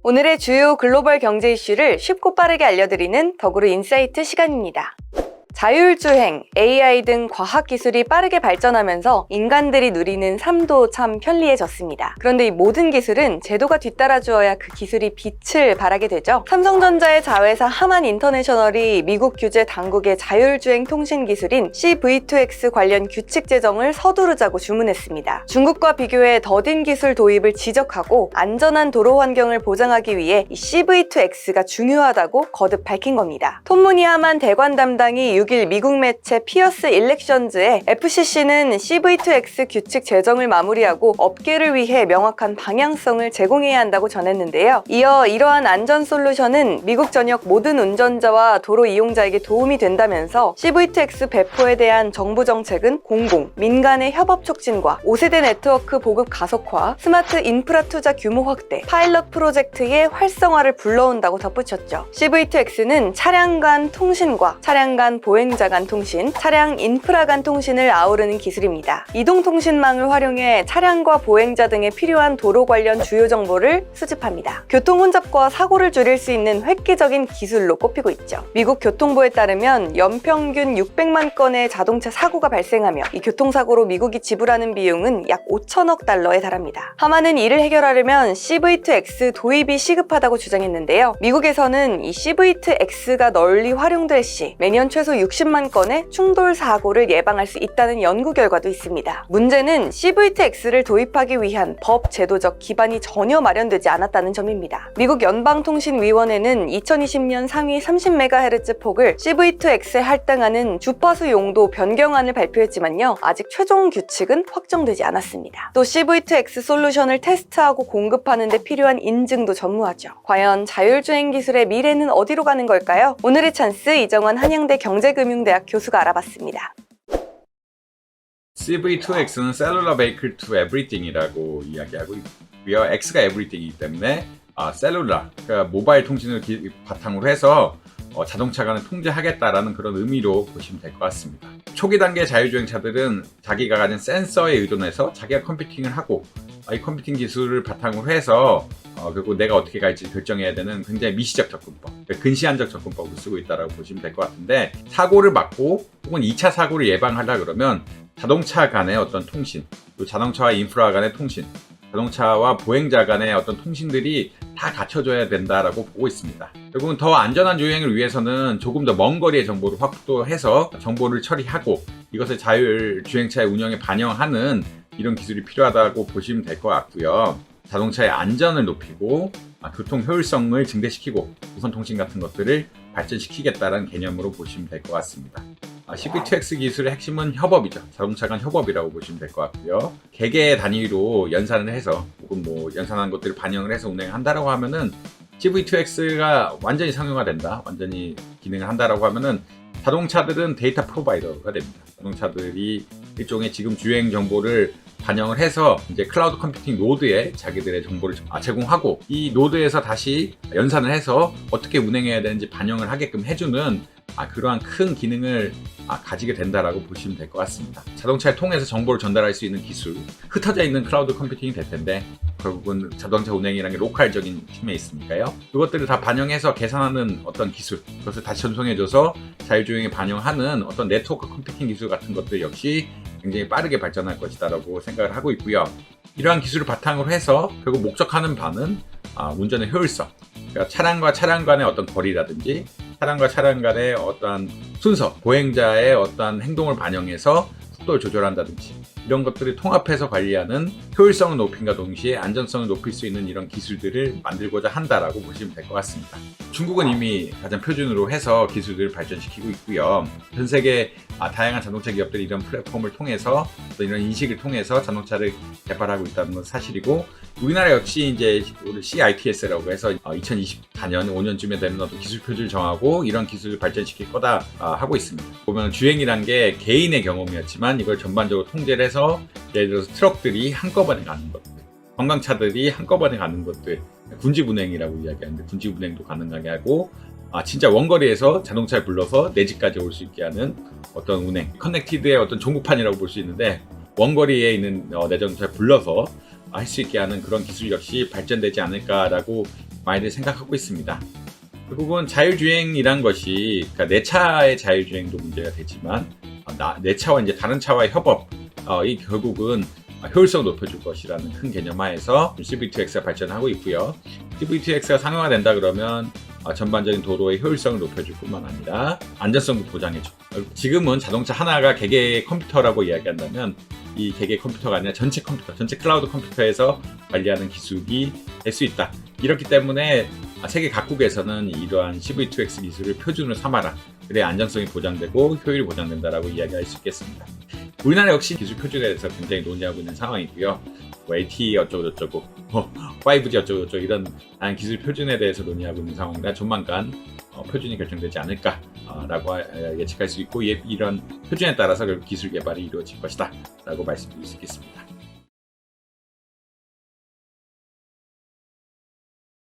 오늘의 주요 글로벌 경제 이슈를 쉽고 빠르게 알려드리는 덕으로 인사이트 시간입니다. 자율주행, AI 등 과학기술이 빠르게 발전하면서 인간들이 누리는 삶도 참 편리해졌습니다. 그런데 이 모든 기술은 제도가 뒤따라주어야 그 기술이 빛을 발하게 되죠. 삼성전자의 자회사 하만 인터내셔널이 미국 규제 당국의 자율주행 통신 기술인 CV2X 관련 규칙 제정을 서두르자고 주문했습니다. 중국과 비교해 더딘 기술 도입을 지적하고 안전한 도로 환경을 보장하기 위해 이 CV2X가 중요하다고 거듭 밝힌 겁니다. 톰무니 하만 대관 담당이 6일 미국 매체 피어스 일렉션즈에 FCC는 CV2X 규칙 제정을 마무리하고 업계를 위해 명확한 방향성을 제공해야 한다고 전했는데요. 이어 이러한 안전 솔루션은 미국 전역 모든 운전자와 도로 이용자에게 도움이 된다면서 CV2X 배포에 대한 정부 정책은 공공, 민간의 협업 촉진과 5세대 네트워크 보급 가속화, 스마트 인프라 투자 규모 확대, 파일럿 프로젝트의 활성화를 불러온다고 덧붙였죠. CV2X는 차량 간 통신과 차량 간 보행자 간 통신, 차량 인프라 간 통신을 아우르는 기술입니다. 이동통신망을 활용해 차량과 보행자 등에 필요한 도로 관련 주요 정보를 수집합니다. 교통 혼잡과 사고를 줄일 수 있는 획기적인 기술로 꼽히고 있죠. 미국 교통부에 따르면 연평균 600만 건의 자동차 사고가 발생하며 이 교통사고로 미국이 지불하는 비용은 약 5천억 달러에 달합니다. 하만은 이를 해결하려면 CV2X 도입이 시급하다고 주장했는데요. 미국에서는 이 CV2X가 널리 활용될 시 매년 최소 60만 건의 충돌 사고를 예방할 수 있다는 연구 결과도 있습니다. 문제는 CV2X를 도입하기 위한 법 제도적 기반이 전혀 마련되지 않았다는 점입니다. 미국 연방통신위원회는 2020년 상위 30MHz 폭을 CV2X에 할당하는 주파수 용도 변경안을 발표했지만요. 아직 최종 규칙은 확정되지 않았습니다. 또 CV2X 솔루션을 테스트하고 공급하는 데 필요한 인증도 전무하죠. 과연 자율주행 기술의 미래는 어디로 가는 걸까요? 오늘의 찬스 이정원 한양대 경제금융대학 교수가 알아봤습니다. CV2X는 Cellular Vehicle to Everything이라고 이야기하고 있고요. X가 Everything이기 때문에 셀룰라, 그러니까 모바일 통신을 바탕으로 해서 자동차간을 통제하겠다라는 그런 의미로 보시면 될 것 같습니다. 초기 단계 자율주행차들은 자기가 가진 센서에 의존해서 자기가 컴퓨팅을 하고 이 컴퓨팅 기술을 바탕으로 해서 그리고 내가 어떻게 갈지 결정해야 되는 굉장히 미시적 접근법, 근시안적 접근법을 쓰고 있다고 보시면 될 것 같은데, 사고를 막고 혹은 2차 사고를 예방하려 그러면 자동차 간의 어떤 통신, 또 자동차와 인프라 간의 통신, 자동차와 보행자 간의 어떤 통신들이 다 갖춰져야 된다라고 보고 있습니다. 결국은 더 안전한 주행을 위해서는 조금 더 먼 거리의 정보를 확보해서 정보를 처리하고 이것을 자율주행차의 운영에 반영하는 이런 기술이 필요하다고 보시면 될 것 같고요. 자동차의 안전을 높이고 교통 효율성을 증대시키고 무선 통신 같은 것들을 발전시키겠다는 개념으로 보시면 될 것 같습니다. CV2X 기술의 핵심은 협업이죠. 자동차 간 협업이라고 보시면 될 것 같고요. 개개 단위로 연산을 해서 혹은 연산한 것들을 반영을 해서 운행한다라고 하면은 CV2X가 완전히 상용화된다, 완전히 기능을 한다라고 하면은 자동차들은 데이터 프로바이더가 됩니다. 자동차들이 일종의 지금 주행 정보를 반영을 해서 이제 클라우드 컴퓨팅 노드에 자기들의 정보를 제공하고 이 노드에서 다시 연산을 해서 어떻게 운행해야 되는지 반영을 하게끔 해주는 그러한 큰 기능을 가지게 된다라고 보시면 될 것 같습니다. 자동차를 통해서 정보를 전달할 수 있는 기술, 흩어져 있는 클라우드 컴퓨팅이 될 텐데 결국은 자동차 운행이라는 게 로컬적인 팀에 있으니까요. 그것들을 다 반영해서 계산하는 어떤 기술, 그것을 다시 전송해줘서 자율주행에 반영하는 어떤 네트워크 컴퓨팅 기술 같은 것들 역시 굉장히 빠르게 발전할 것이다라고 생각을 하고 있고요. 이러한 기술을 바탕으로 해서 결국 목적하는 바는 운전의 효율성, 그러니까 차량과 차량 간의 어떤 거리라든지 차량과 차량 간의 어떠한 순서, 보행자의 어떠한 행동을 반영해서 속도를 조절한다든지 이런 것들을 통합해서 관리하는 효율성을 높임과 동시에 안전성을 높일 수 있는 이런 기술들을 만들고자 한다라고 보시면 될 것 같습니다. 중국은 이미 가장 표준으로 해서 기술들을 발전시키고 있고요. 전 세계 다양한 자동차 기업들이 이런 플랫폼을 통해서 또 이런 인식을 통해서 자동차를 개발하고 있다는 건 사실이고, 우리나라 역시 이제 CITS라고 해서 2024년 5년쯤에 되는 어떤 기술 표준을 정하고 이런 기술을 발전시킬 거다 하고 있습니다. 보면 주행이란 게 개인의 경험이었지만 이걸 전반적으로 통제를 해서 예를 들어서 트럭들이 한꺼번에 가는 것들, 관광차들이 한꺼번에 가는 것들, 군집 운행이라고 이야기하는데 군집 운행도 가능하게 하고 진짜 원거리에서 자동차를 불러서 내 집까지 올 수 있게 하는 어떤 운행, 커넥티드의 어떤 종구판이라고 볼 수 있는데 원거리에 있는 내 자동차를 불러서 할 수 있게 하는 그런 기술 역시 발전되지 않을까라고 많이들 생각하고 있습니다. 결국은 자율주행이란 것이 그러니까 내 차의 자율주행도 문제가 되지만 내 차와 이제 다른 차와의 협업 이 결국은 효율성을 높여줄 것이라는 큰 개념 하에서 CV2X가 발전하고 있고요. CV2X가 상용화된다 그러면 전반적인 도로의 효율성을 높여줄 뿐만 아니라 안전성도 보장해줘. 지금은 자동차 하나가 개개 컴퓨터라고 이야기한다면 이 개개 컴퓨터가 아니라 전체 컴퓨터, 전체 클라우드 컴퓨터에서 관리하는 기술이 될 수 있다. 이렇기 때문에 세계 각국에서는 이러한 CV2X 기술을 표준으로 삼아라. 그래야 안전성이 보장되고 효율이 보장된다라고 이야기할 수 있겠습니다. 우리나라 역시 기술 표준에 대해서 굉장히 논의하고 있는 상황이고요. LTE 어쩌고저쩌고, 5G 어쩌고저쩌고 이런 기술 표준에 대해서 논의하고 있는 상황이라 조만간 표준이 결정되지 않을까라고 예측할 수 있고 이런 표준에 따라서 결국 기술 개발이 이루어질 것이다 라고 말씀드릴 수 있겠습니다.